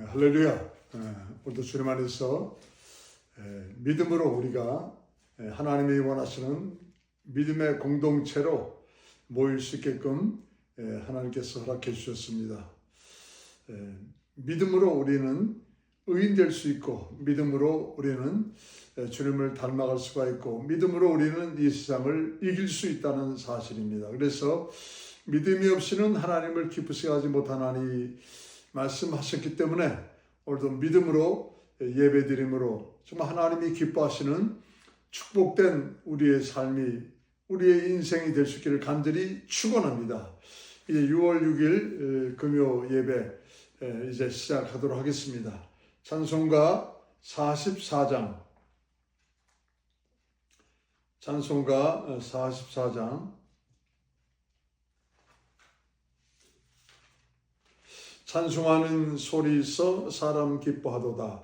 할렐루야. 오늘도 주님 안에서 믿음으로 우리가 하나님이 원하시는 믿음의 공동체로 모일 수 있게끔 하나님께서 허락해 주셨습니다. 믿음으로 우리는 의인 될 수 있고, 믿음으로 우리는 주님을 닮아갈 수가 있고, 믿음으로 우리는 이 세상을 이길 수 있다는 사실입니다. 그래서 믿음이 없이는 하나님을 기쁘시게 하지 못하나니 말씀하셨기 때문에 오늘도 믿음으로 예배드림으로 정말 하나님이 기뻐하시는 축복된 우리의 삶이, 우리의 인생이 될 수 있기를 간절히 축원합니다. 이제 6월 6일 금요 예배 이제 시작하도록 하겠습니다. 찬송가 44장, 찬송가 44장, 찬송하는 소리 있어 사람 기뻐하도다.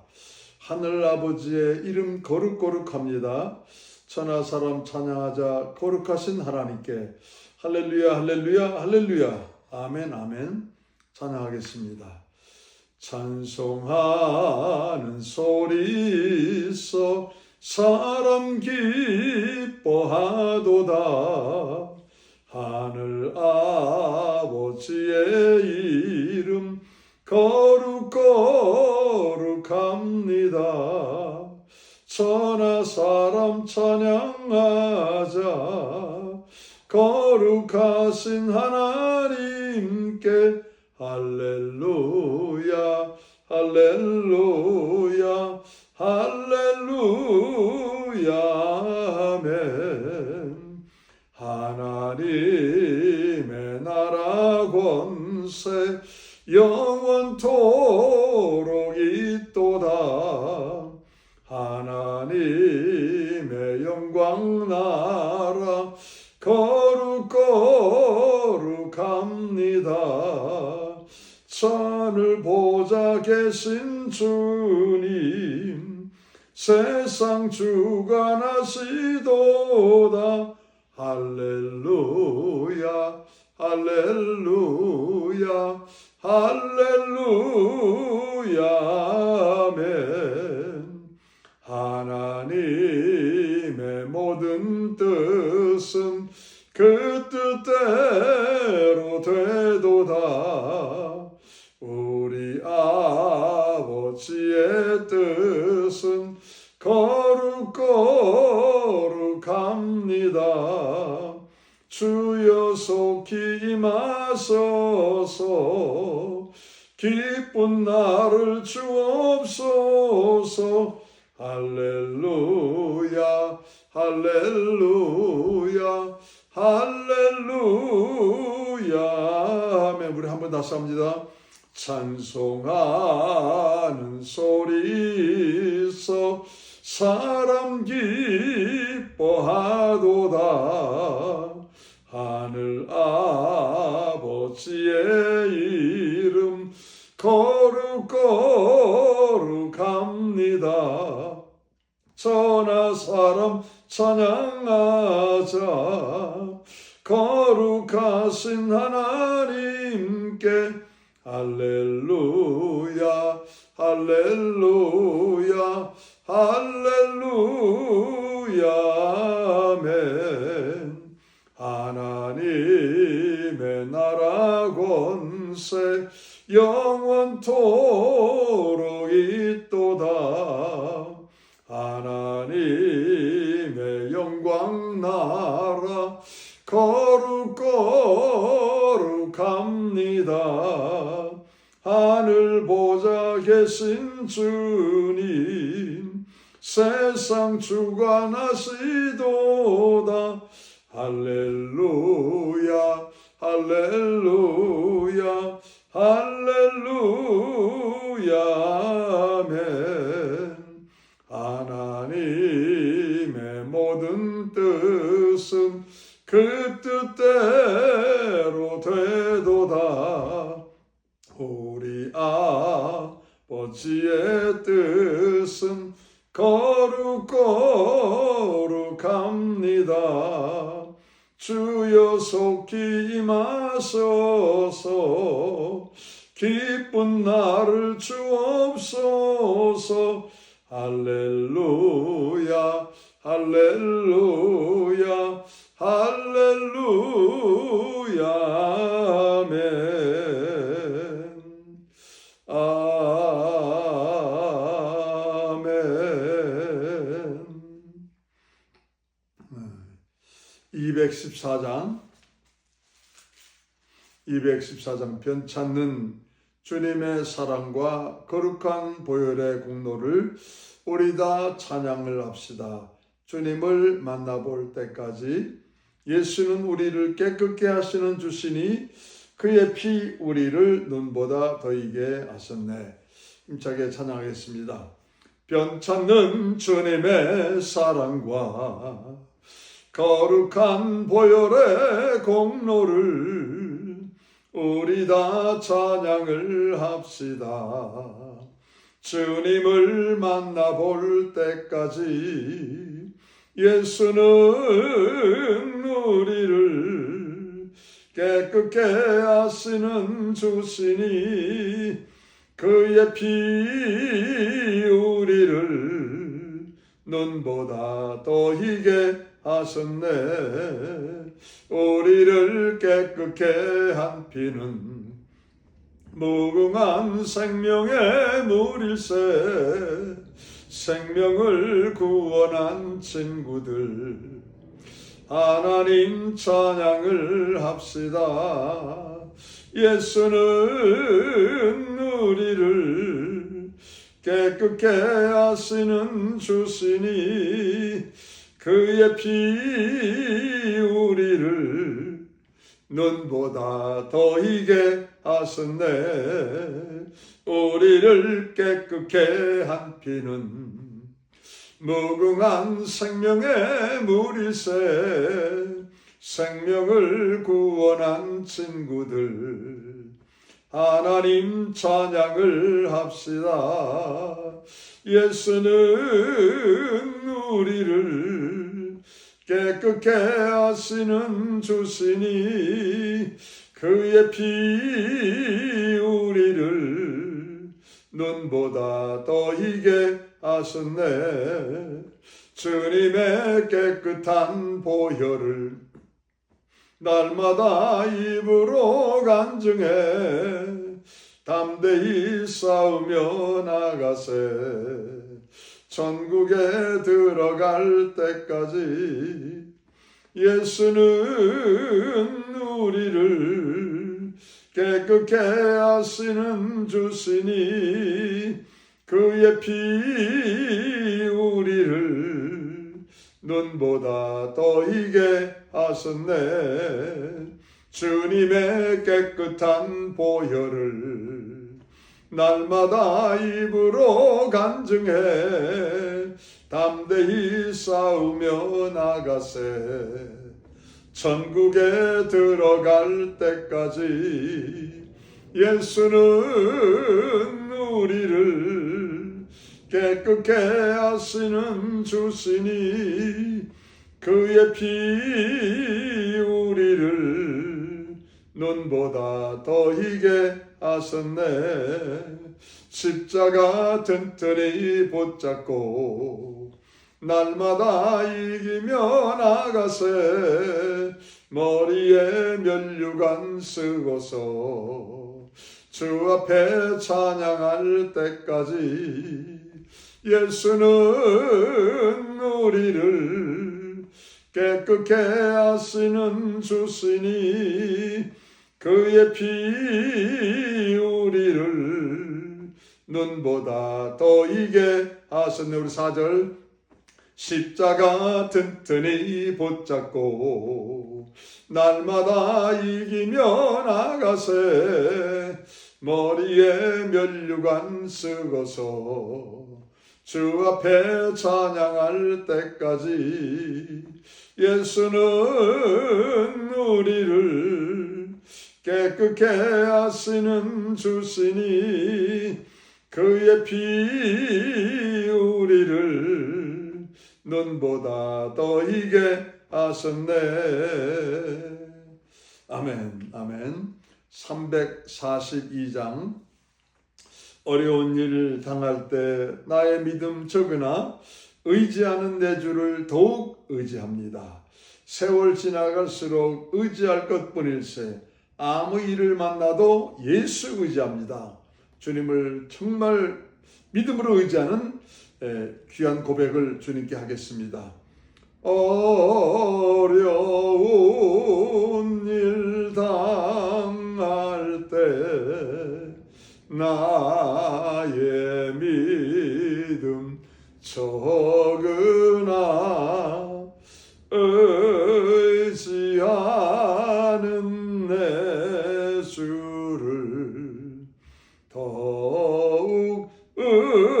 하늘아버지의 이름 거룩거룩합니다. 천하 사람 찬양하자 거룩하신 하나님께. 할렐루야 할렐루야 할렐루야. 아멘 아멘. 찬양하겠습니다. 찬송하는 소리 있어 사람 기뻐하도다. 하늘 아버지의 이름 거룩거룩합니다. 천하 사람 찬양하자 거룩하신 하나님께. 할렐루야 할렐루야 할렐루야 아멘. 하나님의 나라 권세 영원토록 있도다. 하나님의 영광 나라 거룩거룩합니다. 천을 보좌 계신 주님 세상 주관하시도다. 할렐루야 할렐루야 할렐루야 아멘. 하나님의 모든 뜻은 그 뜻대로 되도다. 우리 아버지의 뜻은 거룩거룩합니다. 주여 속히 임하소서. 기쁜 날을 주옵소서. 할렐루야 할렐루야 할렐루야 아멘. 우리 한번 다시 합니다. 찬송하는 소리 있어 사람 기뻐하도다. 하늘 아버지의 이름 거룩거룩합니다. 천하 사람 찬양하자 거룩하신 하나님께. 할렐루야 할렐루야 할렐루야 아멘. 하나님의 나라 권세 영원토록 있도다. 하나님의 영광 나라 거룩거룩합니다. 하늘 보좌 계신 주님 세상 주관하시도다. 할렐루야 할렐루야 할렐루야 아멘. 하나님의 모든 뜻은 그 뜻대로 되도다. 우리 아버지의 뜻은 거룩거룩합니다. 주여 속히 임하소서. 기쁜 나를 주옵소서. 할렐루야 할렐루야 할렐루야. 아멘 아멘. 214장 변찮는 주님의 사랑과 거룩한 보혈의 공로를 우리 다 찬양을 합시다. 주님을 만나볼 때까지 예수는 우리를 깨끗게 하시는 주시니 그의 피 우리를 눈보다 더이게 하셨네. 힘차게 찬양하겠습니다. 변찮는 주님의 사랑과 거룩한 보혈의 공로를 우리 다 찬양을 합시다. 주님을 만나볼 때까지 예수는 우리를 깨끗게 하시는 주시니 그의 피 우리를 눈보다 더이게 하셨네. 우리를 깨끗게 한 피는 무궁한 생명의 물일세. 생명을 구원한 친구들 하나님 찬양을 합시다. 예수는 우리를 깨끗게 하시는 주시니 그의 피 우리를 눈보다 더이게 하셨네. 우리를 깨끗게 한 피는 무궁한 생명의 물일세. 생명을 구원한 친구들 하나님 찬양을 합시다. 예수는 우리를 깨끗게 하시는 주시니 그의 피 우리를 눈보다 더이게 하셨네. 주님의 깨끗한 보혈을 날마다 입으로 간증해 담대히 싸우며 나가세. 천국에 들어갈 때까지 예수는 우리를 깨끗게 하시는 주시니 그의 피 우리를 눈보다 더이게 하셨네. 주님의 깨끗한 보혈을 날마다 입으로 간증해 담대히 싸우며 나가세. 천국에 들어갈 때까지 예수는 우리를 깨끗게 하시는 주시니 그의 피 우리를 눈보다 더이게 하셨네. 십자가 튼튼히 붙잡고 날마다 이기며 나가세. 머리에 면류관 쓰고서 주 앞에 찬양할 때까지 예수는 우리를 깨끗게 하시는 주시니 그의 피 우리를 눈보다 더이게 하셨네. 우리 4절 십자가 튼튼히 붙잡고 날마다 이기며 나가세. 머리에 면류관 쓰고서 주 앞에 찬양할 때까지 예수는 우리를 깨끗게 하시는 주시니 그의 피 우리를 눈보다 더이게 하셨네. 아멘 아멘. 342장 어려운 일 당할 때 나의 믿음 적으나 의지하는 내 주를 더욱 의지합니다. 세월 지나갈수록 의지할 것뿐일세 아무 일을 만나도 예수 의지합니다. 주님을 정말 믿음으로 의지하는 귀한 고백을 주님께 하겠습니다. 어려운 일 당할 때 나의 믿음 적으나 의지하는 내 주를 더욱 의지합니다.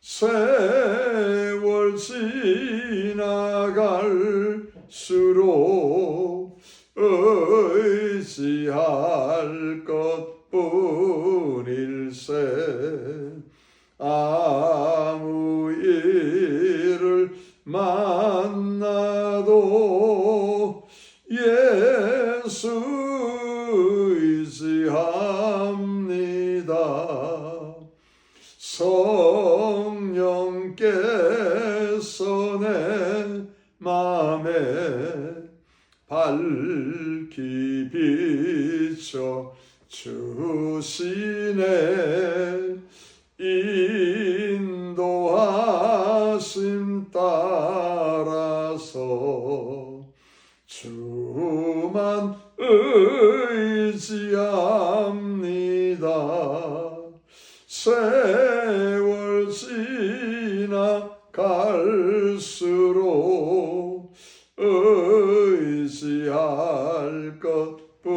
세월 지나갈수록 의지할 것뿐일세 아무 일을 만나도 예수 의지합니다. 성령께서 내 맘에 밝히 비춰 주시네 인도하심 따라서 주만 의지합니다. 세월 지나갈수록 의지할 것뿐일세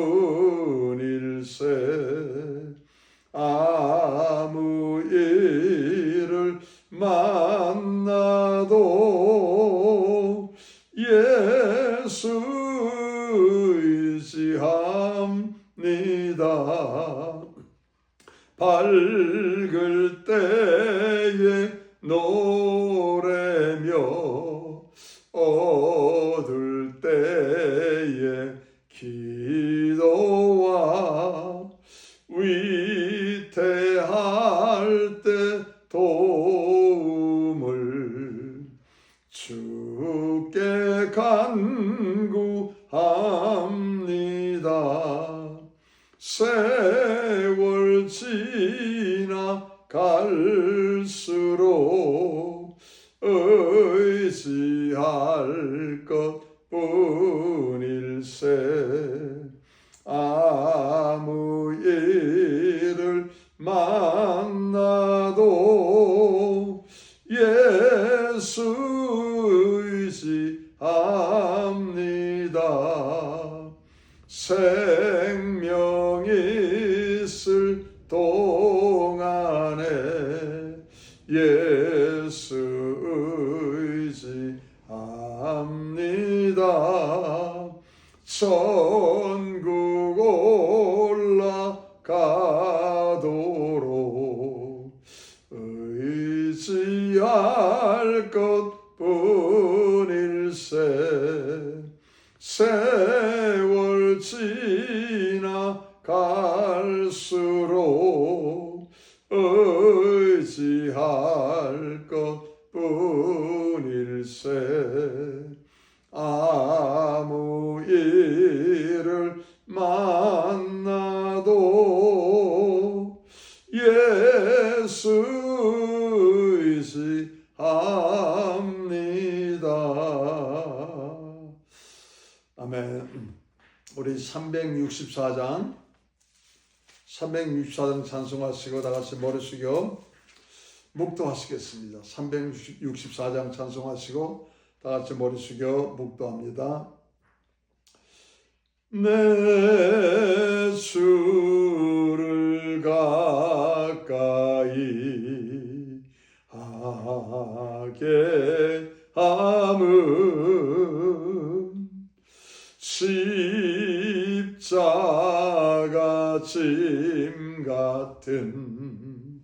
아무 일을 만나도 예수 의지합니다. 밝을 때에 노래며 어두울 때에 기도와 위태할 때 도움을 주께 간구합니다. 세월 지나갈수록 의지할 것뿐일세 아무 일을 만나도 예수 의지합니다. 생명이 있을 동안에 예수 의지합니다. 천국 올라가도록 의지할 것뿐일세 세월 지나갈수록 의지할 것뿐일세 아무 일을 만나도 예수 의지합니다. 아멘. 우리 364장 찬송하시고 다 같이 머리 숙여 묵도하시겠습니다. 364장 찬송하시고 다 같이 머리 숙여 묵도합니다. 내 주를 가까이 하게 함은 십자가 짐 같은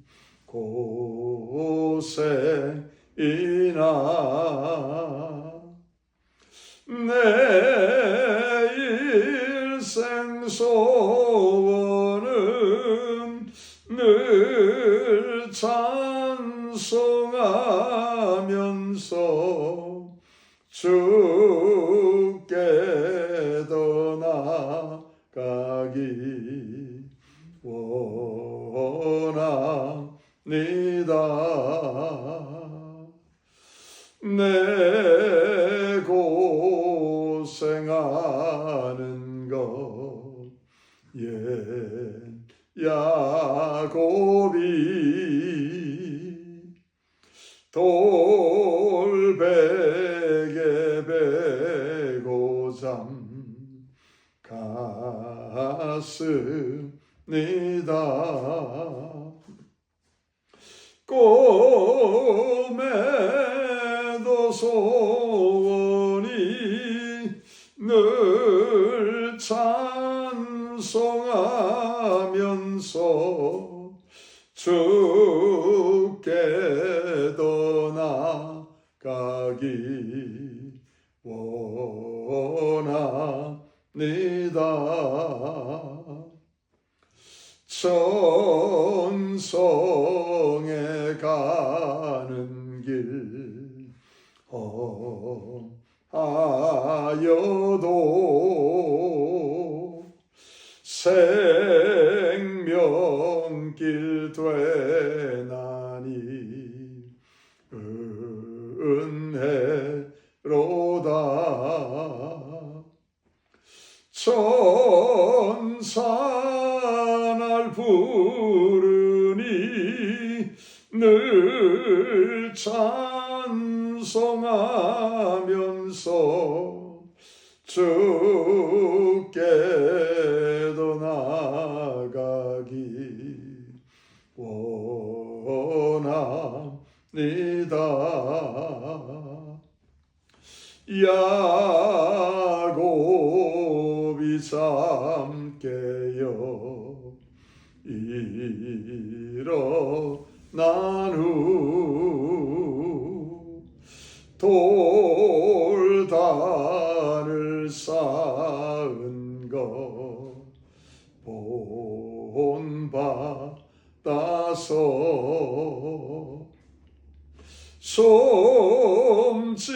고생이나 내 일생 소원은 늘 찬송하면서 주께 더 나아가기 원합니다. 내 고생하는 것 옛 야곱이 돌베개 베고 잠갔습니다. 꿈에도 소원이 늘 찬송하면서 주께 더 나아가기 원합니다. 천성에 가는 길 험하여도 생명길 되나니 은혜로다. 천사 날 부르니 늘 찬송하면서 주께 더 나아가기 원합니다. 야곱이 잠깨어 일어난 후 돌단을 쌓은 것 본받아서 숨질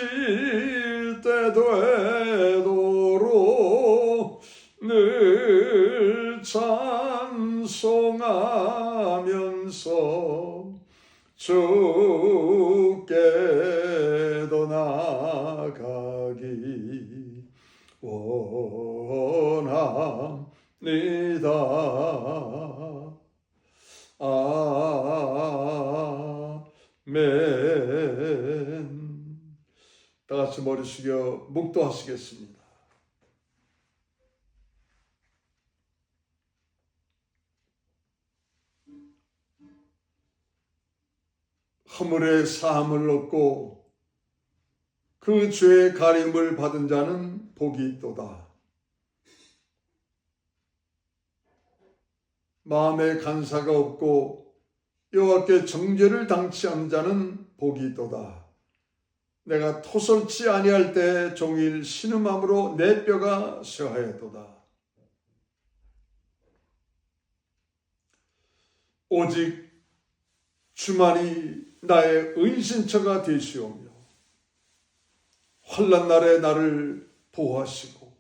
때 되도록 늘 찬송하면서 주께 더 나아가기 원합니다. 아멘. 다 같이 머리 숙여 묵도하시겠습니다. 허물의 사함을 얻고 그 죄의 가림을 받은 자는 복이 있도다. 마음에 간사가 없고 여호와께 정죄를 당치 않은 자는 복이 있도다. 내가 토설치 아니할 때 종일 신음함으로 내 뼈가 쇠하였도다. 오직 주만이 나의 은신처가 되시오며 환난 날에 나를 보호하시고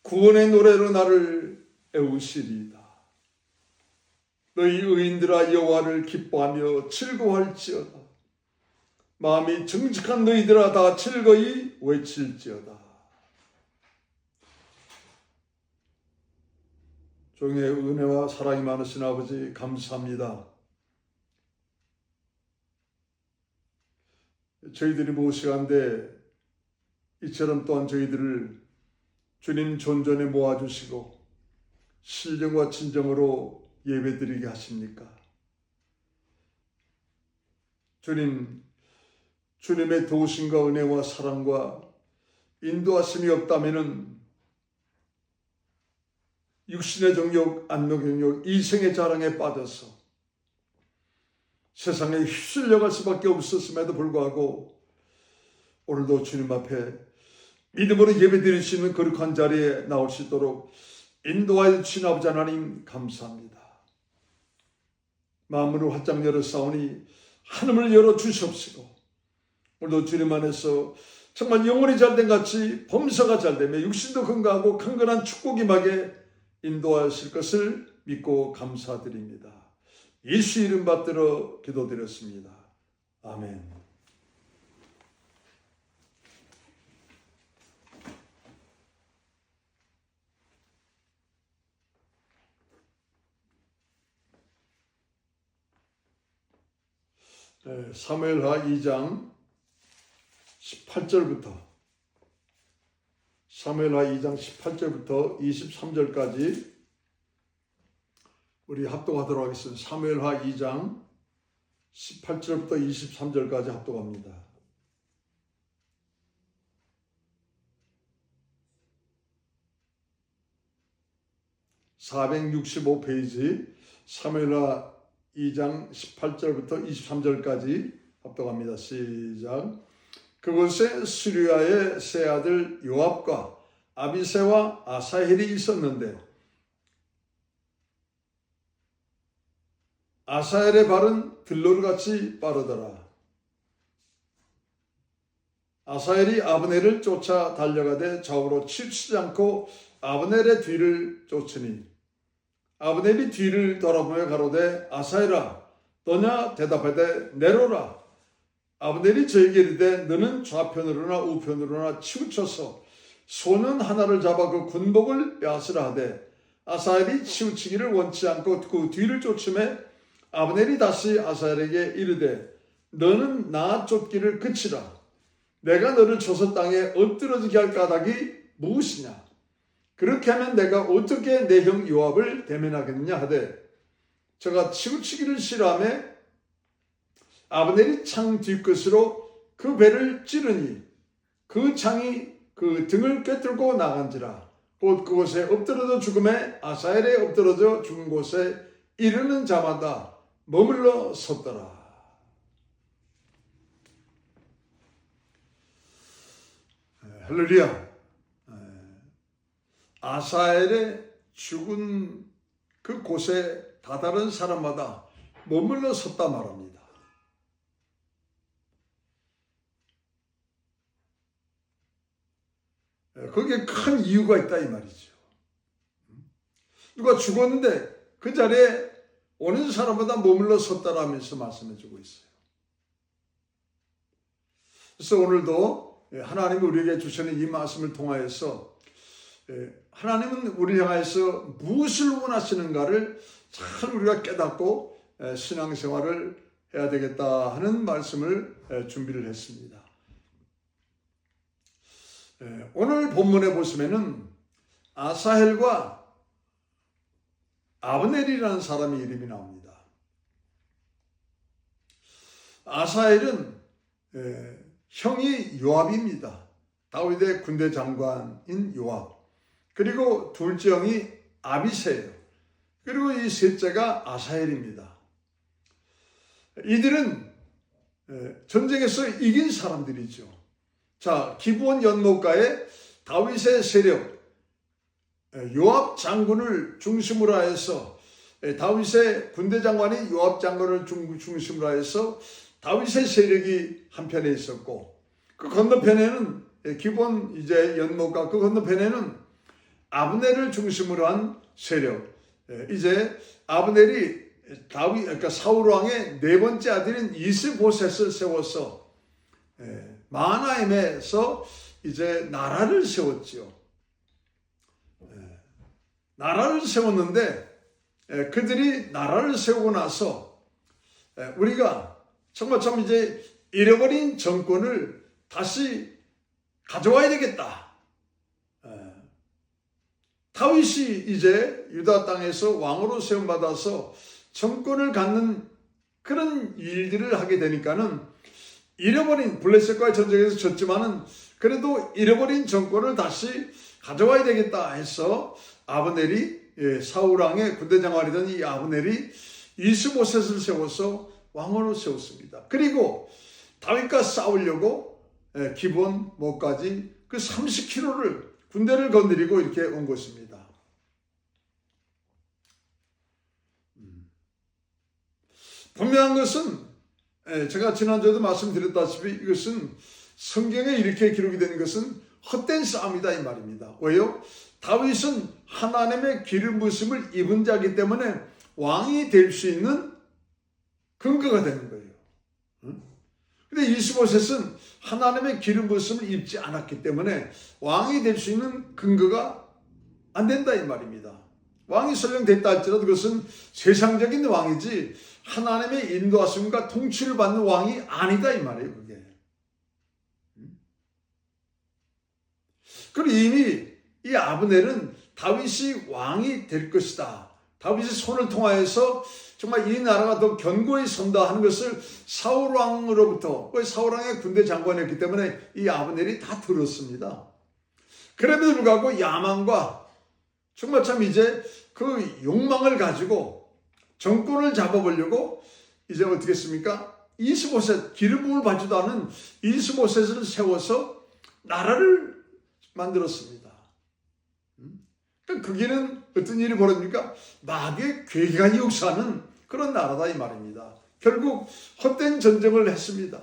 구원의 노래로 나를 애우시리이다. 너희 의인들아 여호와를 기뻐하며 즐거워할지어다. 마음이 정직한 너희들아 다 즐거이 외칠지어다. 종의 은혜와 사랑이 많으신 아버지 감사합니다. 저희들이 무엇이간데 이처럼 또한 저희들을 주님 존전에 모아주시고 신령과 진정으로 예배드리게 하십니까? 주님, 주님의 도우심과 은혜와 사랑과 인도하심이 없다면 육신의 정욕, 안목경욕, 이생의 자랑에 빠져서 세상에 휩쓸려갈 수밖에 없었음에도 불구하고 오늘도 주님 앞에 믿음으로 예배드릴 수 있는 거룩한 자리에 나올 수 있도록 인도하여 주신 아버지 하나님 감사합니다. 마음으로 활짝 열어 싸우니 하늘을 열어 주시옵시고, 오늘도 주님 안에서 정말 영혼이 잘된 같이 범사가 잘되며 육신도 건강하고 강건한 축복이 임하게 인도하실 것을 믿고 감사드립니다. 예수 이름 받들어 기도드렸습니다. 아멘. 사무엘하 2장 18절부터 사무엘하 2장 18절부터 23절까지 우리 합독하도록 하겠습니다. 사무엘하 2장 18절부터 23절까지 합독합니다. (465페이지) 사무엘하 2장 18절부터 23절까지 합독합니다. 시작. 그곳에 스루야의 세 아들 요압과 아비새와 아사헬이 있었는데 아사헬의 발은 들러리같이 빠르더라. 아사헬이 아브넬을 쫓아 달려가되 좌우로 치우치지 않고 아브넬의 뒤를 쫓으니 아브넬이 뒤를 돌아보며 가로되 아사헬아 너냐 대답하되 내로라. 아브넬이 저에게 이르되 너는 좌편으로나 우편으로나 치우쳐서 소는 하나를 잡아 그 군복을 빼앗으라 하되 아사헬이 치우치기를 원치 않고 그 뒤를 쫓음에 아브넬이 다시 아사헬에게 이르되 너는 나 쫓기를 그치라. 내가 너를 쳐서 땅에 엎드러지게 할 까닭이 무엇이냐. 그렇게 하면 내가 어떻게 내 형 요압을 대면하겠느냐 하되 저가 치우치기를 싫어하며 아브넬이 창 뒤끝으로 그 배를 찌르니 그 창이 그 등을 꿰뚫고 나간지라. 곧 그곳에 엎드러져 죽음에 아사헬에 엎드러져 죽은 곳에 이르는 자마다 머물러 섰더라. 할렐루야. 아사헬의 죽은 그 곳에 다다른 사람마다 머물러 섰다 말합니다. 거기에 큰 이유가 있다 이 말이죠. 누가 죽었는데 그 자리에 오는 사람마다 머물러 섰다라면서 말씀해 주고 있어요. 그래서 오늘도 하나님이 우리에게 주시는 이 말씀을 통하여서 하나님은 우리를 향해서 무엇을 원하시는가를 잘 우리가 깨닫고 신앙생활을 해야 되겠다 하는 말씀을 준비를 했습니다. 오늘 본문에 보시면은 아사헬과 아브넬이라는 사람의 이름이 나옵니다. 아사헬은 형이 요압입니다. 다윗의 군대 장관인 요압. 그리고 둘째 형이 아비새예요. 그리고 이 셋째가 아사헬입니다. 이들은 전쟁에서 이긴 사람들이죠. 자, 기브온 연못가에 다윗의 세력, 요압 장군을 중심으로 해서 다윗의 군대 장관이 요압 장군을 중심으로 해서 다윗의 세력이 한편에 있었고 그 건너편에는 기브온 이제 연못가 그 건너편에는 아브넬을 중심으로 한 세력. 이제 아브넬이 다윗 그러니까 사울 왕의 네 번째 아들인 이스보셋을 세워서 마하나임에서 이제 나라를 세웠지요. 나라를 세웠는데 그들이 나라를 세우고 나서 우리가 정말 참 이제 잃어버린 정권을 다시 가져와야 되겠다. 다윗이 이제 유다 땅에서 왕으로 세움받아서 정권을 갖는 그런 일들을 하게 되니까는 잃어버린 블레셋과의 전쟁에서 졌지만은 그래도 잃어버린 정권을 다시 가져와야 되겠다 해서 아브넬이 사울 왕의 군대 장관이던 이 아브넬이 이스보셋을 세워서 왕으로 세웠습니다. 그리고 다윗과 싸우려고 기브온 못까지 그 30km를 군대를 건드리고 이렇게 온 것입니다. 분명한 것은 제가 지난주에도 말씀드렸다시피 이것은 성경에 이렇게 기록이 된 것은 헛된 싸움이다 이 말입니다. 왜요? 다윗은 하나님의 기름 부으심을 입은 자이기 때문에 왕이 될 수 있는 근거가 되는 거예요. 근데 이스보셋은 하나님의 기름 부으심을 입지 않았기 때문에 왕이 될 수 있는 근거가 안 된다 이 말입니다. 왕이 설령 됐다 할지라도 그것은 세상적인 왕이지 하나님의 인도하심과 통치를 받는 왕이 아니다 이 말이에요. 그게. 그리고 이미 이 아브넬은 다윗이 왕이 될 것이다. 다윗의 손을 통하여서 정말 이 나라가 더 견고히 선다 하는 것을 사울왕으로부터, 사울왕의 군대 장관이었기 때문에 이 아브넬이 다 들었습니다. 그럼에도 불구하고 야만과 정말 참 이제 그 욕망을 가지고 정권을 잡아보려고 이제 어떻게 했습니까? 이스보셋, 기름 부음을 받지도 않은 이스보셋을 세워서 나라를 만들었습니다. 그 길은 어떤 일이 벌어집니까? 마귀의 괴계가 역사하는 그런 나라다 이 말입니다. 결국 헛된 전쟁을 했습니다.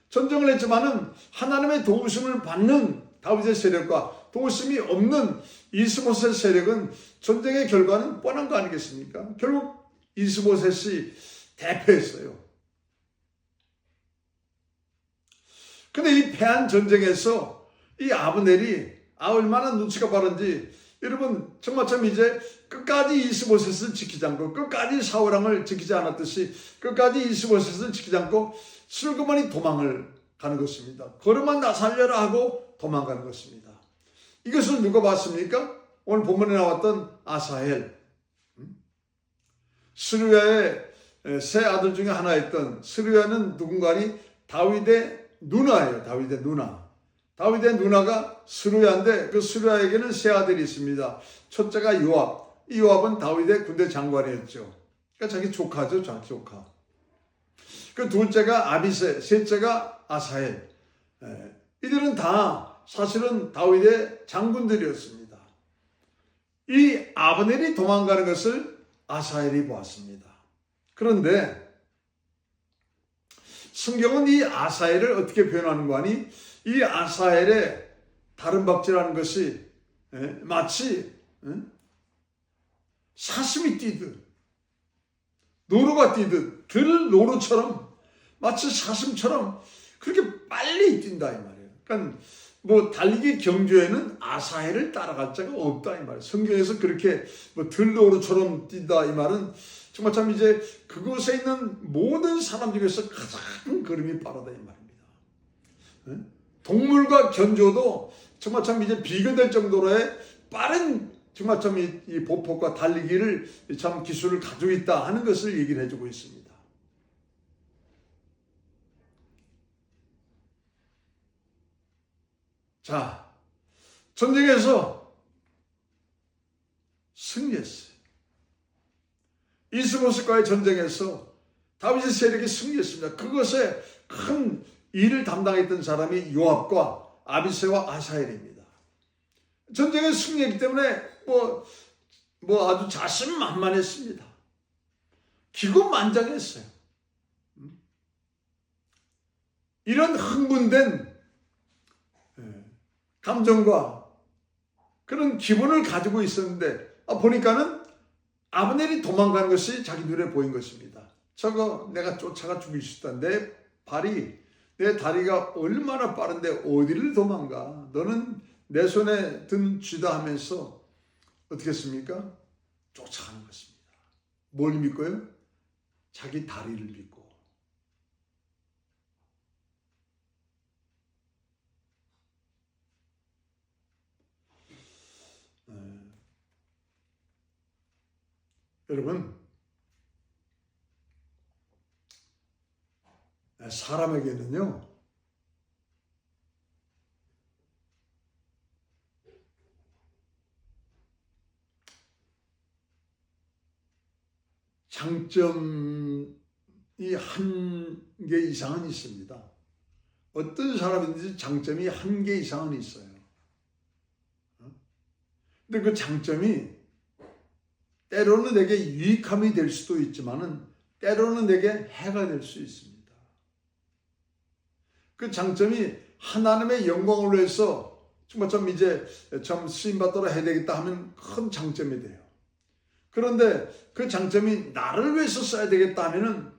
전쟁을 했지만은 하나님의 도우심을 받는 다윗의 세력과 도우심이 없는 이스보셋 세력은 전쟁의 결과는 뻔한 거 아니겠습니까? 결국 이스보셋이 대패했어요. 근데 이 패한 전쟁에서 이 아브넬이 얼마나 눈치가 빠른지 여러분 정말 참 이제 끝까지 이스보셋을 지키지 않고 끝까지 사울왕을 지키지 않았듯이 끝까지 이스보셋을 지키지 않고 슬그머니 도망을 가는 것입니다. 걸음만 나 살려라 하고 도망가는 것입니다. 이것을 누가 봤습니까? 오늘 본문에 나왔던 아사헬, 스루야의 세 아들 중에 하나였던 스루야는 누군가니 다윗의 누나예요. 다윗의 누나. 다윗의 누나가 스루야인데 그 스루야에게는 세 아들이 있습니다. 첫째가 요압. 이 요압은 다윗의 군대 장관이었죠. 그러니까 자기 조카죠. 자기 조카. 그 둘째가 아비세, 셋째가 아사헬. 이들은 다 사실은 다윗의 장군들이었습니다. 이 아브넬이 도망가는 것을 아사헬이 보았습니다. 그런데 성경은 이 아사헬을 어떻게 표현하는 거 아니? 이 아사헬의 다른 박질하는 것이 마치 사슴이 뛰듯 노루가 뛰듯 들노루처럼 마치 사슴처럼 그렇게 빨리 뛴다 이 말이에요. 그러니까 뭐 달리기 경주에는 아사헬을 따라갈 자가 없다 이 말이에요. 성경에서 그렇게 뭐 들노루처럼 뛴다 이 말은 정말 참 이제 그곳에 있는 모든 사람 중에서 가장 걸음이 빠르다 이 말입니다. 동물과 견조도 정말 참 이제 비교될 정도로의 빠른 정말 참 이 보폭과 달리기를 참 기술을 가지고 있다 하는 것을 얘기를 해주고 있습니다. 자, 전쟁에서 승리했어요. 이스보셋과의 전쟁에서 다윗의 세력이 승리했습니다. 그것에 큰 일을 담당했던 사람이 요압과 아비새와 아사헬입니다. 전쟁에 승리했기 때문에 뭐 아주 자신만만했습니다. 기고만장했어요. 이런 흥분된 감정과 그런 기분을 가지고 있었는데 보니까는 아브넬이 도망가는 것이 자기 눈에 보인 것입니다. 저거 내가 쫓아가 죽일 수 있다. 내 다리가 얼마나 빠른데 어디를 도망가. 너는 내 손에 든 쥐다 하면서 어떻게 했습니까? 쫓아가는 것입니다. 뭘 믿고요? 자기 다리를 믿고. 여러분, 사람에게는요, 장점이 한 개 이상은 있습니다. 어떤 사람이든지 장점이 한 개 이상은 있어요. 근데 그 장점이 때로는 내게 유익함이 될 수도 있지만은 때로는 내게 해가 될 수 있습니다. 그 장점이 하나님의 영광을 위해서 정말 좀 쓰임받도록 해야 되겠다 하면 큰 장점이 돼요. 그런데 그 장점이 나를 위해서 써야 되겠다 하면은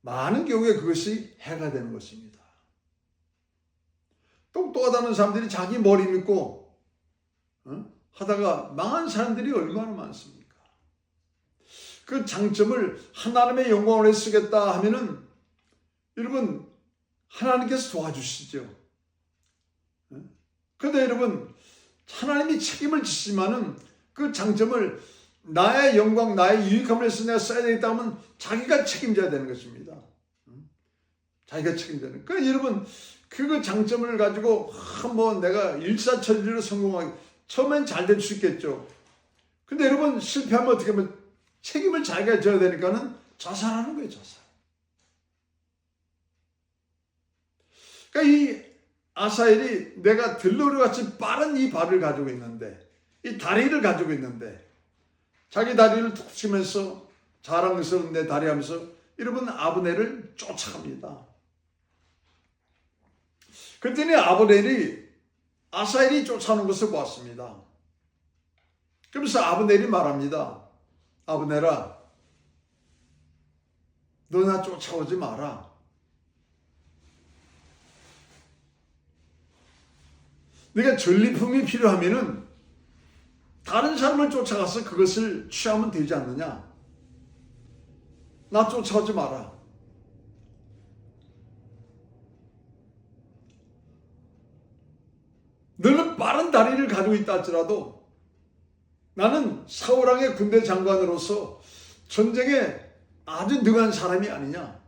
많은 경우에 그것이 해가 되는 것입니다. 똑똑하다는 사람들이 자기 머리 믿고 하다가 망한 사람들이 얼마나 많습니까? 그 장점을 하나님의 영광을 위해 쓰겠다 하면은 여러분 하나님께서 도와주시죠. 그런데 여러분 하나님이 책임을 지시지만은 그 장점을 나의 영광, 나의 유익함을 위해서 내가 써야 되겠다 하면 자기가 책임져야 되는 것입니다. 자기가 책임져야 되는. 그러니까 여러분 그 장점을 가지고 한번 내가 일사천리로 성공하기 처음엔 잘 될 수 있겠죠. 근데 여러분 실패하면 어떻게 하면 책임을 자기가 져야 되니까는 자살하는 거예요, 자살. 그러니까 이 아사엘이 내가 들러리같이 빠른 이 발을 가지고 있는데, 이 다리를 가지고 있는데, 자기 다리를 툭 치면서 자랑스러운 내 다리 하면서 여러분 아브넬을 쫓아갑니다. 그랬더니 아브넬이 아사엘이 쫓아오는 것을 보았습니다. 그러면서 아브넬이 말합니다. 아브넬아, 너 나 쫓아오지 마라. 네가 전리품이 필요하면은 다른 사람을 쫓아가서 그것을 취하면 되지 않느냐? 나 쫓아오지 마라. 너는 빠른 다리를 가지고 있다 할지라도 나는 사울왕의 군대 장관으로서 전쟁에 아주 능한 사람이 아니냐?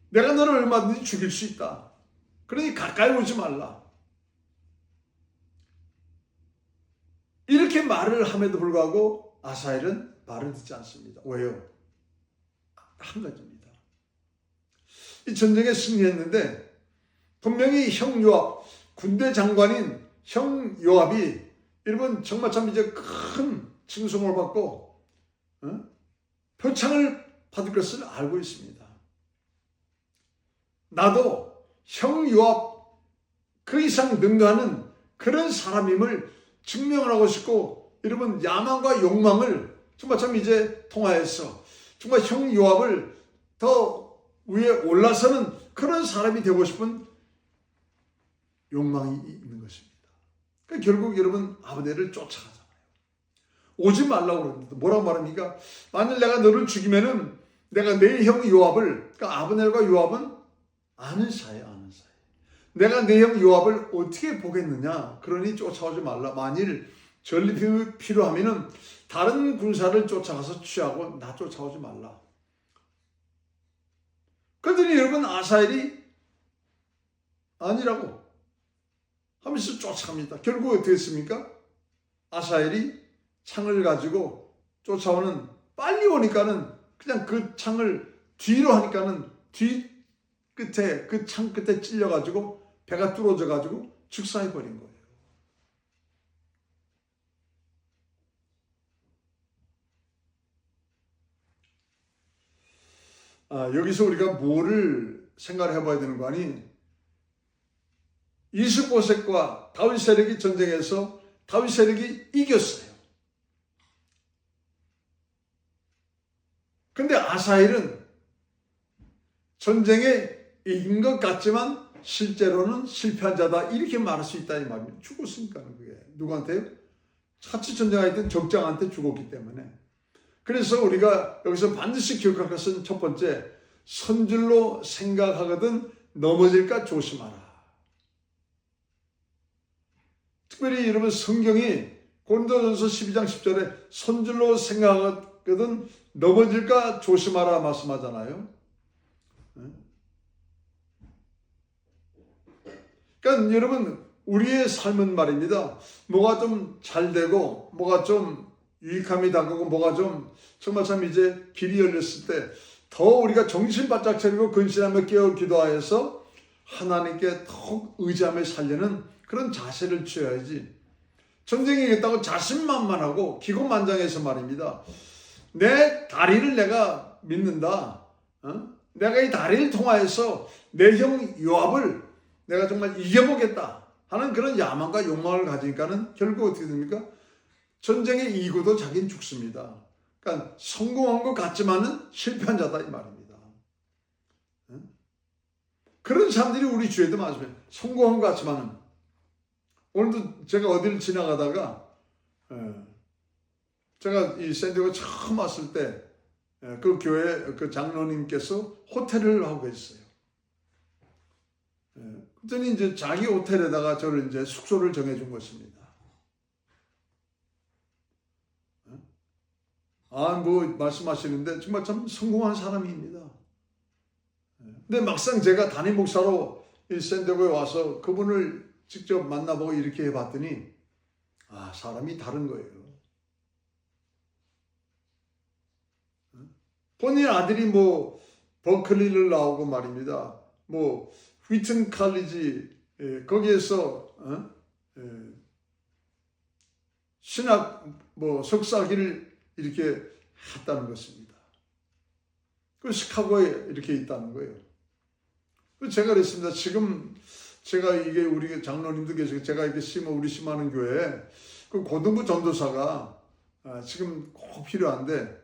내가 너를 얼마든지 죽일 수 있다. 그러니 가까이 오지 말라. 이렇게 말을 함에도 불구하고 아사엘은 말을 듣지 않습니다. 왜요? 한 가지입니다. 이 전쟁에 승리했는데 분명히 형 요압, 군대 장관인 형 요압이 여러분 정말 참 이제 큰 칭송을 받고 표창을 받을 것을 알고 있습니다. 나도 형 요압 그 이상 능가하는 그런 사람임을 증명을 하고 싶고 여러분 야망과 욕망을 정말 참 이제 통하여서 정말 형 요압을 더 위에 올라서는 그런 사람이 되고 싶은 욕망이 있는 것입니다. 그러니까 결국 여러분 아브넬을 쫓아가잖아요. 오지 말라고 그러는데 뭐라고 말합니까? 만일 내가 너를 죽이면은 내가 내 형 요압을, 그러니까 아브넬과 요압은 아는 사이야, 아는 사이. 내가 내 형 요압을 어떻게 보겠느냐? 그러니 쫓아오지 말라. 만일 전리품이 필요하면은 다른 군사를 쫓아가서 취하고 나 쫓아오지 말라. 그랬더니 여러분 아사엘이 아니라고 하면서 쫓아갑니다. 결국 어떻게 했습니까? 아사엘이 창을 가지고 쫓아오는, 빨리 오니까는 그냥 그 창을 뒤로 하니까는 뒤 끝에, 그 창 끝에 찔려가지고 배가 뚫어져가지고 즉사해버린 거예요. 여기서 우리가 뭐를 생각을 해봐야 되는 거 아니? 이스보셋과 다윗 세력이 전쟁에서 다윗 세력이 이겼어요. 근데 아사엘은 전쟁에 이긴 것 같지만 실제로는 실패한 자다 이렇게 말할 수 있다 이 말입니다. 죽었으니까 그게 누구한테요? 같이 전쟁할 때 적장한테 죽었기 때문에. 그래서 우리가 여기서 반드시 기억할 것은 첫 번째, 선줄로 생각하거든 넘어질까 조심하라. 특별히 여러분 성경이 고린도전서 12장 10절에 선줄로 생각하거든 넘어질까 조심하라 말씀하잖아요. 그러니까 여러분 우리의 삶은 말입니다. 뭐가 좀 잘 되고 뭐가 좀 유익함이 다가오고 뭐가 좀 정말 참 이제 길이 열렸을 때 더 우리가 정신 바짝 차리고 근신하며 깨어 기도하여서 하나님께 더욱 의지하며 살려는 그런 자세를 취해야지. 전쟁이 이겼다고 자신만만하고 기고만장해서 말입니다. 내 다리를 내가 믿는다. 내가 이 다리를 통하여서 내 형 요압을 내가 정말 이겨보겠다 하는 그런 야망과 욕망을 가지니까는 결국 어떻게 됩니까? 전쟁에 이기고도 자기는 죽습니다. 그러니까 성공한 것 같지만은 실패한 자다 이 말입니다. 그런 사람들이 우리 주위에도 많습니다. 성공한 것 같지만은 오늘도 제가 어디를 지나가다가 제가 이 샌디에고 처음 왔을 때 그 교회 그 장로님께서 호텔을 하고 계셨어요. 그랬더니 이제 자기 호텔에다가 저를 이제 숙소를 정해준 것입니다. 뭐 말씀하시는데 정말 참 성공한 사람입니다. 근데 막상 제가 담임 목사로 이 샌디에고에 와서 그분을 직접 만나보고 이렇게 해봤더니 사람이 다른 거예요. 본인 아들이 뭐 버클리를 나오고 말입니다. 뭐 휘튼 칼리지 거기에서 신학 뭐 석사기를 이렇게 했다는 것입니다. 그 시카고에 이렇게 있다는 거예요. 제가 그랬습니다. 지금 제가 이게 우리 장로님도 계시고 제가 이렇게 우리 심하는 교회에 그 고등부 전도사가 지금 꼭 필요한데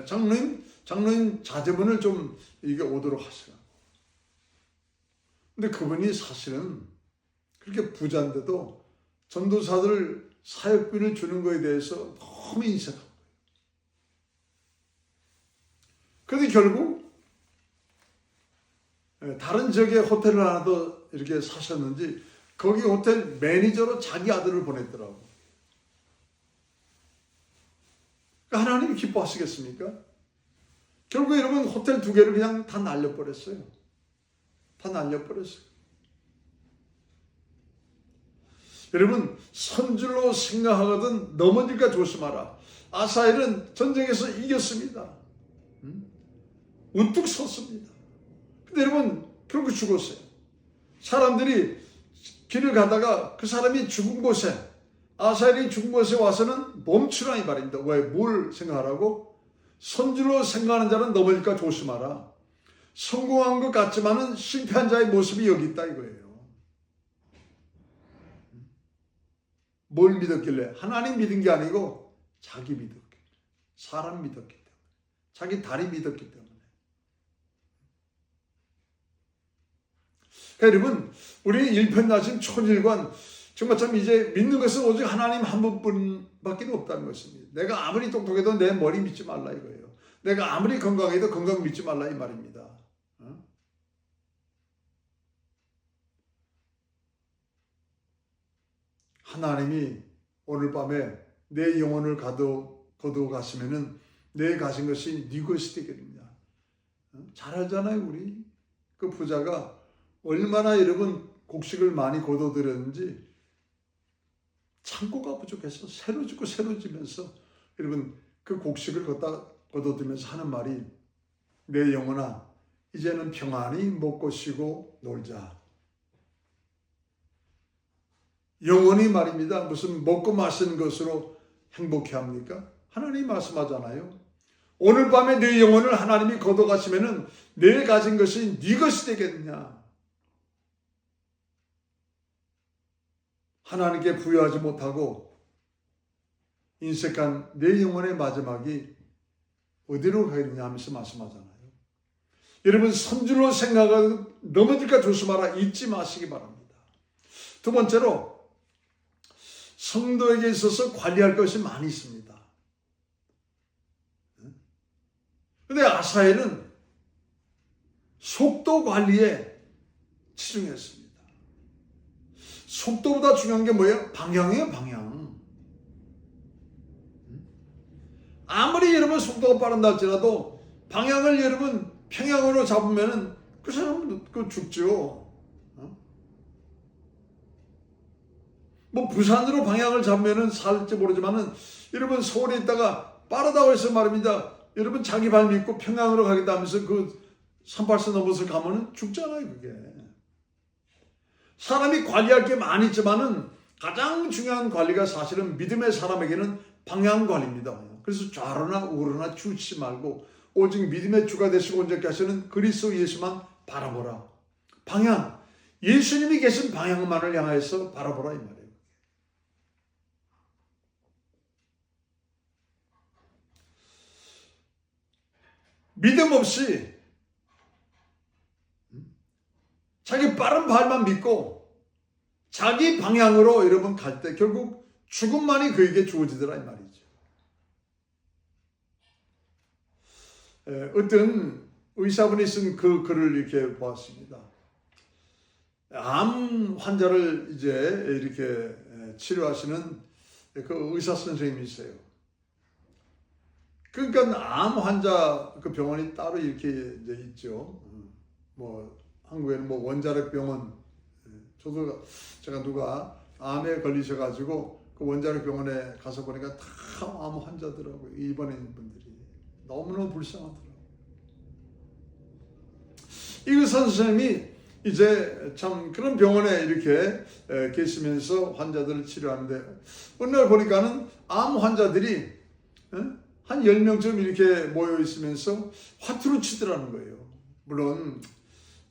장로님 자제분을 좀 이게 오도록 하시라고. 근데 그분이 사실은 그렇게 부자인데도 전도사들 사역비를 주는 거에 대해서 너무 인색한 거예요. 그런데 결국 다른 지역에 호텔을 하나 더 이렇게 사셨는지 거기 호텔 매니저로 자기 아들을 보냈더라고. 하나님이 기뻐하시겠습니까? 결국 여러분 호텔 2개를 그냥 다 날려버렸어요. 다 날려버렸어요. 여러분 선줄로 생각하거든 넘어질까 조심하라. 아사엘은 전쟁에서 이겼습니다. 우뚝 섰습니다. 근데 여러분 결국 죽었어요. 사람들이 길을 가다가 그 사람이 죽은 곳에 아사엘이 죽은 곳에 와서는 멈추라 이 말입니다. 왜? 뭘 생각하라고? 선줄로 생각하는 자는 넘어질까 조심하라. 성공한 것 같지만은 실패한 자의 모습이 여기 있다 이거예요. 뭘 믿었길래? 하나님 믿은 게 아니고 자기 믿었기 때문에. 사람 믿었기 때문에. 자기 다리 믿었기 때문에. 그러니까 여러분 우리 일편단심 촌일관 정말 참 이제 믿는 것은 오직 하나님 한 분뿐밖에 없다는 것입니다. 내가 아무리 똑똑해도 내 머리 믿지 말라 이거예요. 내가 아무리 건강해도 건강 믿지 말라 이 말입니다. 하나님이 오늘 밤에 내 영혼을 거두어 가시면은 내 가진 것이 네 것이 되겠느냐. 잘 알잖아요 우리. 그 부자가 얼마나 여러분 곡식을 많이 거둬들였는지 창고가 부족해서 새로 짓고 새로 지면서 여러분 그 곡식을 거둬들면서 하는 말이 내 영혼아 이제는 평안히 먹고 쉬고 놀자. 영혼이 말입니다. 무슨 먹고 마시는 것으로 행복해 합니까? 하나님이 말씀하잖아요. 오늘 밤에 내 영혼을 하나님이 거둬가시면은 내 가진 것이 네 것이 되겠느냐. 하나님께 부여하지 못하고 인색한 내 영혼의 마지막이 어디로 가겠느냐 하면서 말씀하잖아요. 여러분 선줄로 생각하고 넘어질까 조심하라 잊지 마시기 바랍니다. 두 번째로 성도에게 있어서 관리할 것이 많이 있습니다. 그런데 아사엘은 속도 관리에 치중했습니다. 속도보다 중요한 게 뭐예요? 방향이에요, 방향. 아무리 여러분 속도가 빠른다 할지라도 방향을 여러분 평양으로 잡으면은 그 사람은 죽죠. 뭐 부산으로 방향을 잡으면은 살지 모르지만은 여러분 서울에 있다가 빠르다고 해서 말입니다. 여러분 자기 발 믿고 평양으로 가겠다 하면서 그 38선 넘어서 가면은 죽잖아요, 그게. 사람이 관리할 게 많이 있지만은 가장 중요한 관리가 사실은 믿음의 사람에게는 방향 관리입니다. 그래서 좌로나 우로나 치우치지 말고 오직 믿음의 주가 되시고 온전케 하시는 그리스도 예수만 바라보라. 방향, 예수님이 계신 방향만을 향해서 바라보라 이 말이에요. 믿음 없이 자기 빠른 발만 믿고 자기 방향으로 여러분 갈 때 결국 죽음만이 그에게 주어지더라 이 말이죠. 어떤 의사분이 쓴 그 글을 이렇게 보았습니다. 암 환자를 이제 이렇게 치료하시는 그 의사 선생님이 있어요. 그러니까 암 환자 그 병원이 따로 이렇게 이제 있죠. 뭐 한국에는 뭐 원자력 병원, 저도 제가 누가 암에 걸리셔가지고 그 원자력 병원에 가서 보니까 다 암 환자더라고요. 입원한 분들이 너무너무 불쌍하더라고요. 이 의사 선생님이 이제 참 그런 병원에 이렇게 계시면서 환자들을 치료하는데 어느 날 보니까는 암 환자들이 한 10명쯤 이렇게 모여 있으면서 화투를 치더라는 거예요. 물론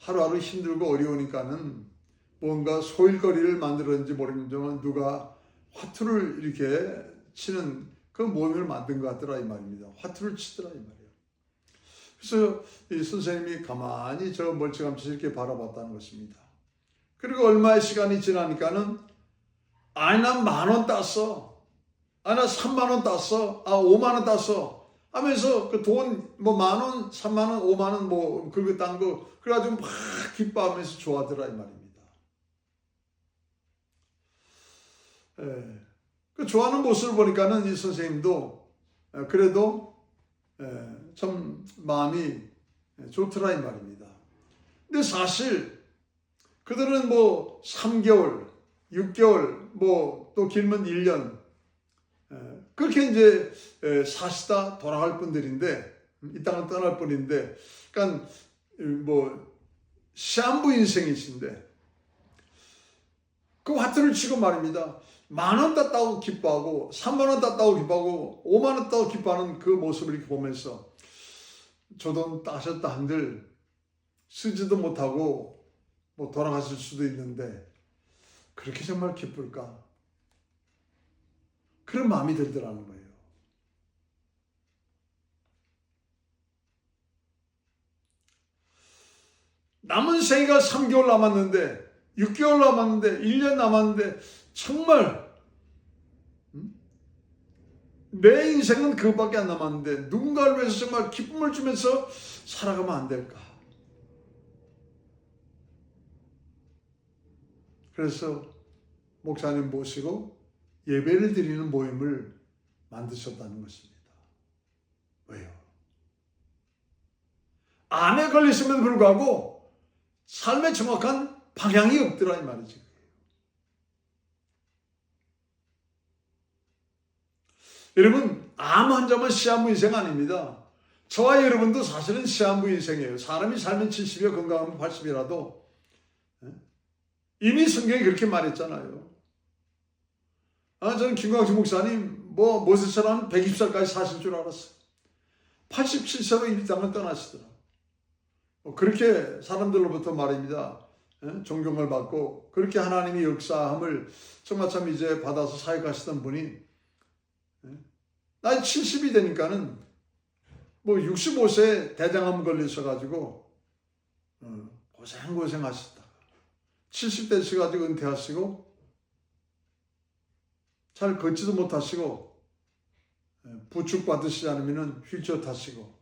하루하루 힘들고 어려우니까는 뭔가 소일거리를 만들었는지 모르겠지만 누가 화투를 이렇게 치는 그 모임을 만든 것 같더라 이 말입니다. 화투를 치더라 이 말이에요. 그래서 이 선생님이 가만히 저 멀찌감치 이렇게 바라봤다는 것입니다. 그리고 얼마의 시간이 지나니까는 아니 난 10,000원 땄어. 아 나 30,000원 땄어. 아 50,000원 땄어. 하면서 그 돈 뭐 10,000원, 30,000원, 50,000원 뭐 그거 딴 거 그래가지고 막 기뻐하면서 좋아하더라 이 말입니다. 그 좋아하는 모습을 보니까는 이 선생님도 그래도 참 마음이 좋더라 이 말입니다. 근데 사실 그들은 뭐 3개월, 6개월, 뭐 또 길면 1년 그렇게 이제 사시다 돌아갈 분들인데 이 땅을 떠날 분인데, 그러니까 뭐 시한부 인생이신데 그 화투를 치고 말입니다. 10,000원 땄다고 기뻐하고 30,000원 땄다고 기뻐하고 50,000원 땄다고 기뻐하는 그 모습을 이렇게 보면서 저 돈 따셨다 한들 쓰지도 못하고 뭐 돌아가실 수도 있는데 그렇게 정말 기쁠까? 그런 마음이 들더라는 거예요. 남은 생애가 3개월 남았는데 6개월 남았는데 1년 남았는데 정말 내 인생은 그것밖에 안 남았는데 누군가를 위해서 정말 기쁨을 주면서 살아가면 안 될까? 그래서 목사님 모시고 예배를 드리는 모임을 만드셨다는 것입니다. 왜요? 암에 걸렸음에도 불구하고 삶의 정확한 방향이 없더라 이 말이지. 여러분, 암 환자만 시한부 인생 아닙니다. 저와 여러분도 사실은 시한부 인생이에요. 사람이 살면 70이요 건강하면 80이라도 이미 성경이 그렇게 말했잖아요. 저는 김광식 목사님 뭐 모세처럼 120살까지 사실 줄 알았어요. 87세로 이 땅을 떠나시더라고요. 그렇게 사람들로부터 말입니다. 존경을 받고 그렇게 하나님의 역사함을 정말 참 이제 받아서 사역하시던 분이 나이 70이 되니까는 뭐 65세 대장암 걸리셔가지고 고생 하시다가 70대 되셔가지고 은퇴하시고 잘 걷지도 못하시고 부축 받으시지 않으면 휠체어 타시고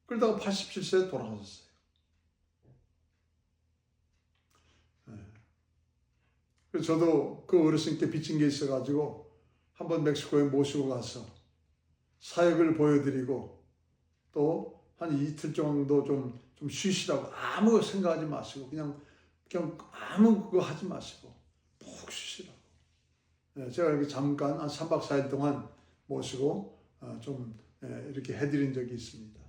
그러다가 87세에 돌아가셨어요. 그래서 저도 그 어르신께 빚진 게 있어가지고 한번 멕시코에 모시고 가서 사역을 보여드리고 또 한 이틀 정도 좀 쉬시라고 아무 생각하지 마시고 그냥 아무 그거 하지 마시고 푹 쉬시라고. 제가 이렇게 잠깐 한 3박 4일 동안 모시고 좀 이렇게 해드린 적이 있습니다.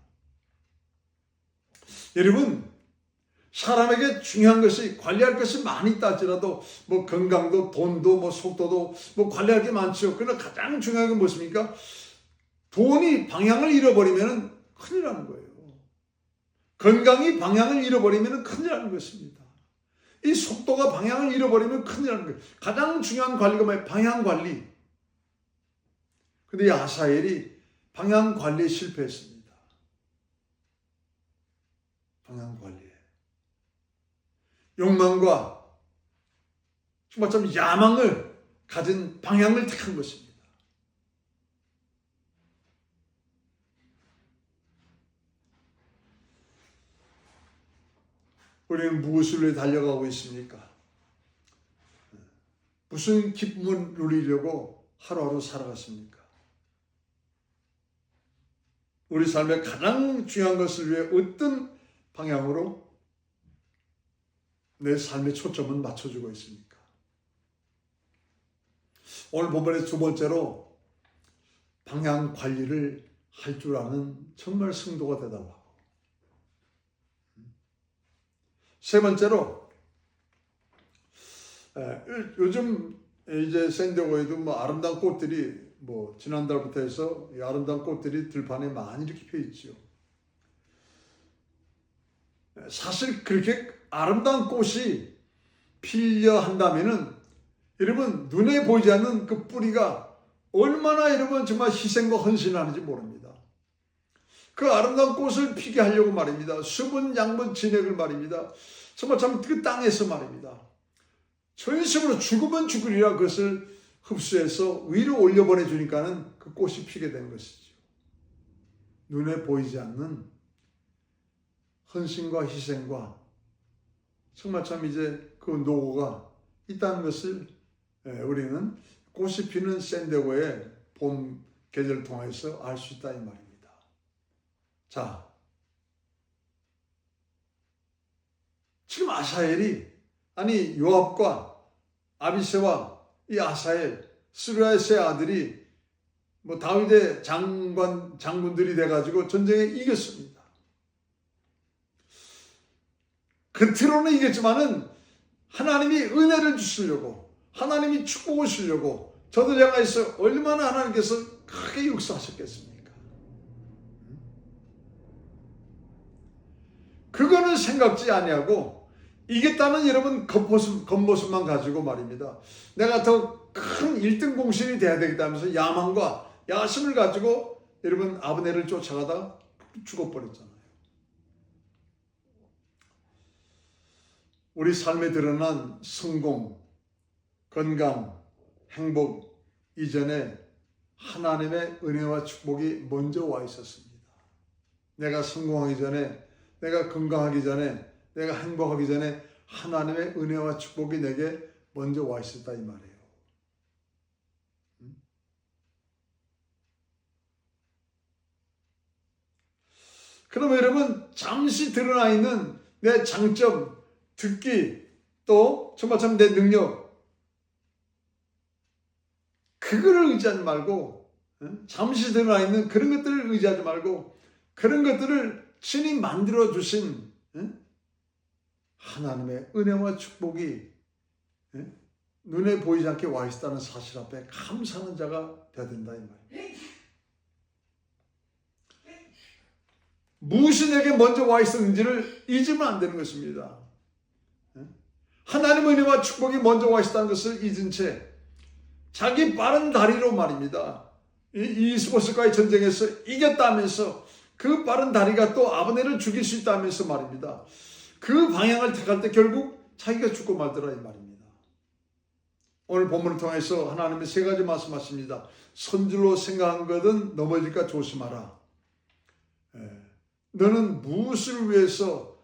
여러분, 사람에게 중요한 것이 관리할 것이 많이 있다 할지라도 뭐 건강도 돈도 뭐 속도도 뭐 관리할 게 많죠. 그러나 가장 중요한 건 무엇입니까? 돈이 방향을 잃어버리면 큰일 나는 거예요. 건강이 방향을 잃어버리면 큰일 나는 것입니다. 이 속도가 방향을 잃어버리면 큰일 나는 거예요. 가장 중요한 관리가 뭐예요? 방향 관리. 근데 이 아사엘이 방향 관리에 실패했습니다. 방향 관리에. 욕망과 정말 좀 야망을 가진 방향을 택한 것입니다. 우리는 무엇을 위해 달려가고 있습니까? 무슨 기쁨을 누리려고 하루하루 살아갔습니까? 우리 삶의 가장 중요한 것을 위해 어떤 방향으로 내 삶의 초점은 맞춰주고 있습니까? 오늘 본문의 두 번째로 방향 관리를 할 줄 아는 정말 성도가 되달라고. 세 번째로 요즘 이제 샌디에고에도 뭐 아름다운 꽃들이 뭐 지난달부터 해서 이 아름다운 꽃들이 들판에 많이 이렇게 펴 있죠. 사실 그렇게 아름다운 꽃이 피려 한다면은 여러분 눈에 보이지 않는 그 뿌리가 얼마나 여러분 정말 희생과 헌신을 하는지 모릅니다. 그 아름다운 꽃을 피게 하려고 말입니다. 수분, 양분, 진액을 말입니다. 정말 참 그 땅에서 말입니다. 전심으로 죽으면 죽으리라 그것을 흡수해서 위로 올려보내 주니까는 그 꽃이 피게 된 것이죠. 눈에 보이지 않는 헌신과 희생과 정말 참 이제 그 노고가 있다는 것을 우리는 꽃이 피는 샌디에고의 봄 계절을 통해서 알 수 있다 이 말입니다. 자, 지금 아사엘이 아니 요압과 아비새와 이 아사엘 스루야의 세 아들이 뭐 다윗의 장군들이 돼가지고 전쟁에 이겼습니다. 겉으로는 이겼지만은 하나님이 은혜를 주시려고 하나님이 축복을 주시려고 저들 향해서 얼마나 하나님께서 크게 역사하셨겠습니까? 그거는 생각지 아니하고 이겼다는 여러분 겉모습만 가지고 말입니다. 내가 더 큰 1등 공신이 돼야 되겠다면서 야망과 야심을 가지고 여러분 아브넬을 쫓아가다 죽어버렸잖아요. 우리 삶에 드러난 성공, 건강, 행복 이전에 하나님의 은혜와 축복이 먼저 와 있었습니다. 내가 성공하기 전에, 내가 건강하기 전에, 내가 행복하기 전에 하나님의 은혜와 축복이 내게 먼저 와 있었다 이 말이에요. 그러면 여러분 잠시 드러나 있는 내 장점, 듣기, 또 정말 참 내 능력 그거를 의지하지 말고 잠시 드러나 있는 그런 것들을 의지하지 말고 그런 것들을 신이 만들어 주신 하나님의 은혜와 축복이 눈에 보이지 않게 와 있다는 사실 앞에 감사하는 자가 되어야 된다 이 말이에요. 무엇이 내게 먼저 와 있었는지를 잊으면 안 되는 것입니다. 하나님의 은혜와 축복이 먼저 와 있다는 것을 잊은 채 자기 빠른 다리로 말입니다. 이스보셋과의 전쟁에서 이겼다면서 그 빠른 다리가 또 아브넬을 죽일 수 있다면서 말입니다. 그 방향을 택할 때 결국 자기가 죽고 말더라 이 말입니다. 오늘 본문을 통해서 하나님의 세 가지 말씀하십니다. 선줄로 생각한 것은 넘어질까 조심하라. 너는 무엇을 위해서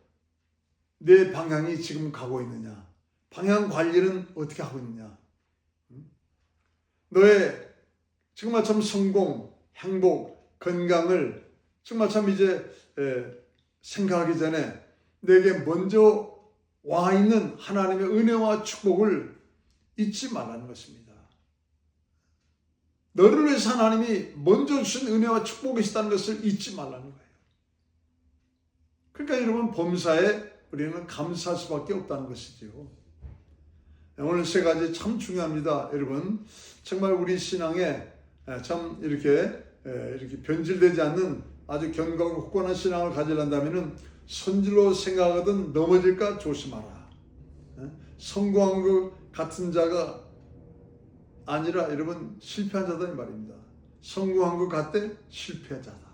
내 방향이 지금 가고 있느냐? 방향 관리는 어떻게 하고 있느냐? 너의 정말 참 성공, 행복, 건강을 정말 참 이제 생각하기 전에 내게 먼저 와 있는 하나님의 은혜와 축복을 잊지 말라는 것입니다. 너를 위해서 하나님이 먼저 주신 은혜와 축복이 있다는 것을 잊지 말라는 거예요. 그러니까 여러분 범사에 우리는 감사할 수밖에 없다는 것이지요. 오늘 세 가지 참 중요합니다. 여러분, 정말 우리 신앙에 참 이렇게 변질되지 않는 아주 견고하고 굳건한 신앙을 가지려면 선질로 생각하거든 넘어질까 조심하라. 성공한 것 같은 자가 아니라 여러분 실패한 자다 이 말입니다. 성공한 것 같되 실패자다.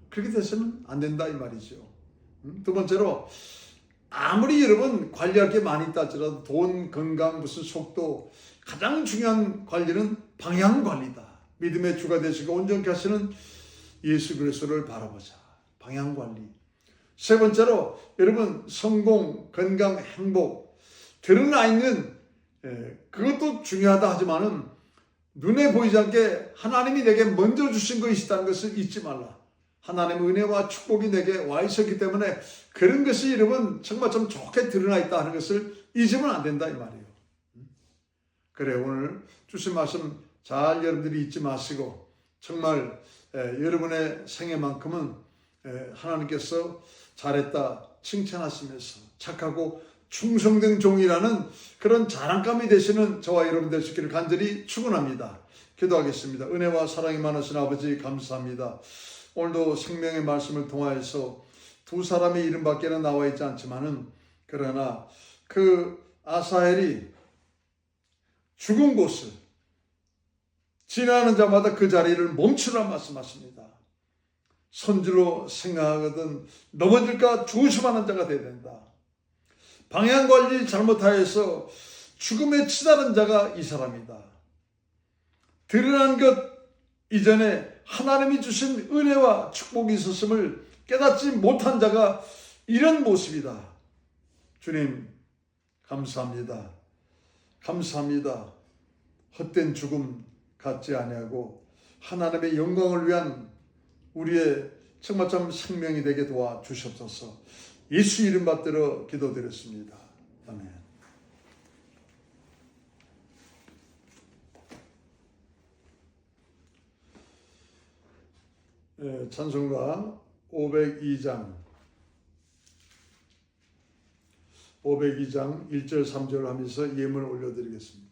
그렇게 돼서는 안 된다 이 말이죠. 두 번째로 아무리 여러분 관리할 게 많이 있다 할지라도 돈, 건강, 무슨 속도 가장 중요한 관리는 방향 관리다. 믿음의 주가 되시고 온전케 하시는 예수 그리스도를 바라보자. 방향 관리. 세 번째로 여러분 성공, 건강, 행복 드러나 있는 그것도 중요하다 하지만은 눈에 보이지 않게 하나님이 내게 먼저 주신 것이 있다는 것을 잊지 말라. 하나님의 은혜와 축복이 내게 와 있었기 때문에 그런 것이 여러분 정말 좀 좋게 드러나 있다 하는 것을 잊으면 안 된다 이 말이에요. 그래 오늘 주신 말씀 잘 여러분들이 잊지 마시고 정말 여러분의 생애만큼은 하나님께서 잘했다 칭찬하시면서 착하고 충성된 종이라는 그런 자랑감이 되시는 저와 여러분 되시기를 간절히 축원합니다. 기도하겠습니다. 은혜와 사랑이 많으신 아버지 감사합니다. 오늘도 생명의 말씀을 통하여서 두 사람의 이름밖에는 나와 있지 않지만은 그러나 그 아사헬이 죽은 곳을 지나는 자마다 그 자리를 멈추라 말씀하십니다. 선지로 생각하거든 넘어질까 조심하는 자가 되어야 된다. 방향관리 잘못하여서 죽음에 치달은 자가 이 사람이다. 드러난 것 이전에 하나님이 주신 은혜와 축복이 있었음을 깨닫지 못한 자가 이런 모습이다. 주님 감사합니다. 감사합니다. 헛된 죽음 갖지 아니하고 하나님의 영광을 위한 우리의 정말 참 생명이 되게 도와주셨소서. 예수 이름 받들어 기도드렸습니다. 아멘. 찬송가 502장 1절 3절 하면서 예물 올려드리겠습니다.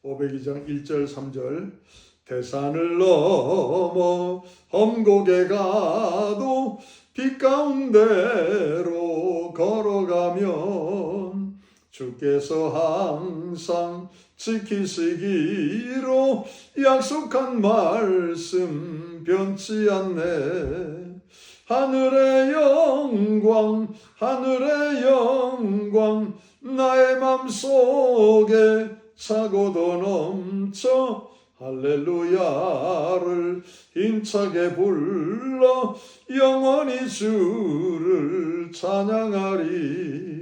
(502장) 1절 3절 대산을 넘어 험곡에 가도 빛 가운데로 걸어가면 주께서 항상 지키시기로 약속한 말씀 변치 않네. 하늘의 영광 하늘의 영광 나의 맘속에 차고도 넘쳐 할렐루야를 힘차게 불러 영원히 주를 찬양하리.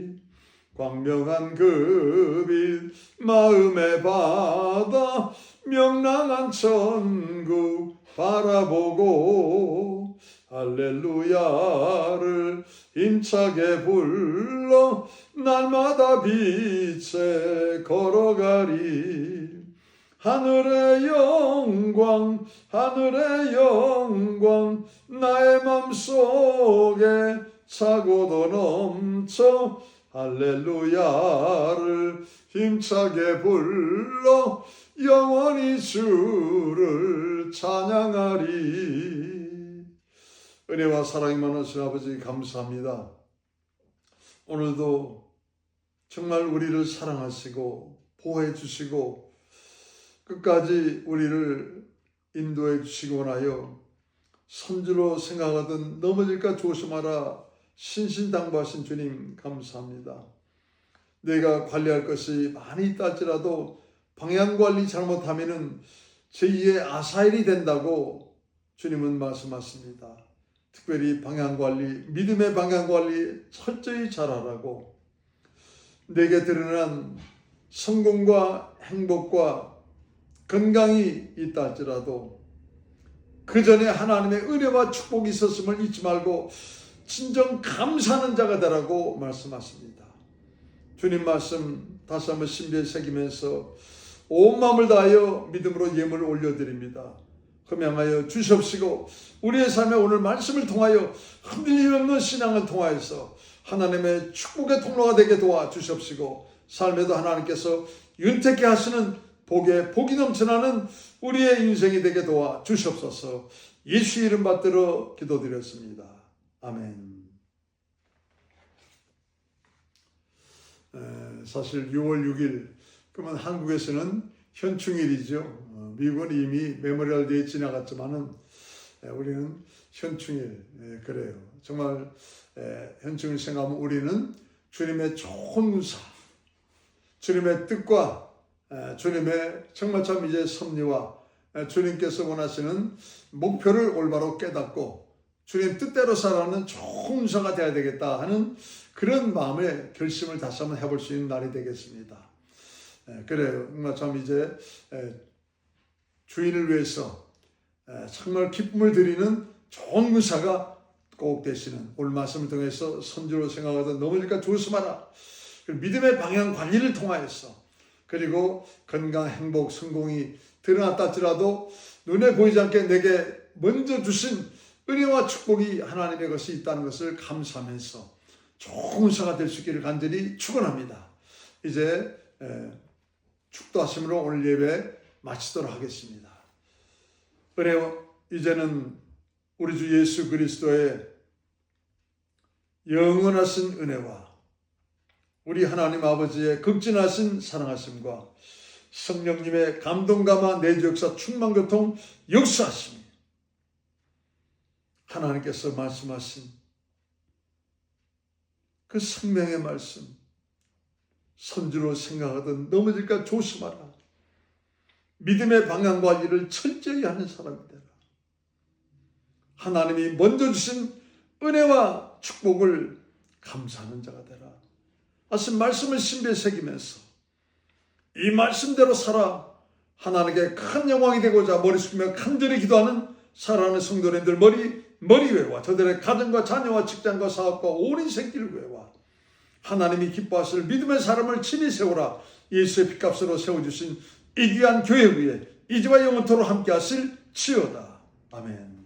광명한 그 빛 마음에 받아 명랑한 천국 바라보고 할렐루야를 힘차게 불러 날마다 빛에 걸어가리. 하늘의 영광 하늘의 영광 나의 맘속에 차고도 넘쳐 할렐루야를 힘차게 불러 영원히 주를 찬양하리. 은혜와 사랑이 많으신 아버지 감사합니다. 오늘도 정말 우리를 사랑하시고 보호해 주시고 끝까지 우리를 인도해 주시고 나여 선지로 생각하던 넘어질까 조심하라 신신당부하신 주님 감사합니다. 내가 관리할 것이 많이 있다 할지라도 방향관리 잘못하면 제2의 아사헬이 된다고 주님은 말씀하십니다. 특별히 방향관리, 믿음의 방향관리 철저히 잘하라고 내게 드러난 성공과 행복과 건강이 있다 할지라도 그 전에 하나님의 은혜와 축복이 있었음을 잊지 말고 진정 감사하는 자가 되라고 말씀하십니다. 주님 말씀 다시 한번 심지에 새기면서 온 마음을 다하여 믿음으로 예물을 올려드립니다. 흠양하여 주시옵시고 우리의 삶에 오늘 말씀을 통하여 흔들림 없는 신앙을 통하여서 하나님의 축복의 통로가 되게 도와주시옵시고 삶에도 하나님께서 윤택케 하시는 복이 넘쳐나는 우리의 인생이 되게 도와주시옵소서. 예수 이름 받들어 기도드렸습니다. 아멘. 사실 6월 6일 그러면 한국에서는 현충일이죠. 미국은 이미 메모리얼 데이 지나갔지만은 우리는 현충일 그래요. 정말 현충일 생각하면 우리는 주님의 좋은 문사, 주님의 뜻과 주님의 정말 참 이제 섭리와 주님께서 원하시는 목표를 올바로 깨닫고 주님 뜻대로 살아가는 좋은 문사가 되어야 되겠다 하는 그런 마음의 결심을 다시 한번 해볼 수 있는 날이 되겠습니다. 그래요. 정말 참 이제 주인을 위해서 정말 기쁨을 드리는 좋은 문사가 꼭 되시는 오늘 말씀을 통해서 선주로 생각하던 넘어질까 조심하라. 믿음의 방향 관리를 통하여서 그리고 건강, 행복, 성공이 드러났다 할지라도 눈에 보이지 않게 내게 먼저 주신 은혜와 축복이 하나님의 것이 있다는 것을 감사하면서 좋은 문사가 될 수 있기를 간절히 축원합니다. 이제 축도하심으로 오늘 예배 마치도록 하겠습니다. 이제는 우리 주 예수 그리스도의 영원하신 은혜와 우리 하나님 아버지의 극진하신 사랑하심과 성령님의 감동감화 내주 역사 충만교통 역사하심이 하나님께서 말씀하신 그 생명의 말씀 선주로 생각하던 넘어질까 조심하라. 믿음의 방향 관리를 철저히 하는 사람이 되라. 하나님이 먼저 주신 은혜와 축복을 감사하는 자가 되라. 하신 말씀을 신비에 새기면서 이 말씀대로 살아 하나님께 큰 영광이 되고자 머리 숙이며 간절히 기도하는 사랑하는 성도님들 머리 외와 저들의 가정과 자녀와 직장과 사업과 온 인생길을 외와 하나님이 기뻐하실 믿음의 사람을 친히 세우라. 예수의 피값으로 세워주신 이 귀한 교회 위에 이제와 영원토록 함께 하실 치여다. 아멘.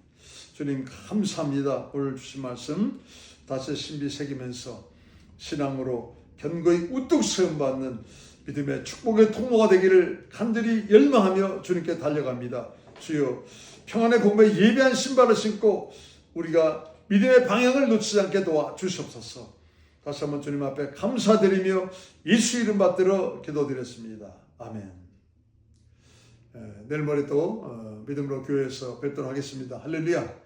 주님 감사합니다. 오늘 주신 말씀 다시 신비 새기면서 신앙으로 견고히 우뚝 세움받는 믿음의 축복의 통로가 되기를 간절히 열망하며 주님께 달려갑니다. 주여 평안의 복음에 예배한 신발을 신고 우리가 믿음의 방향을 놓치지 않게 도와주시옵소서. 다시 한번 주님 앞에 감사드리며 예수 이름 받들어 기도드렸습니다. 아멘. 내일 모레 또 믿음으로 교회에서 뵙도록 하겠습니다. 할렐루야.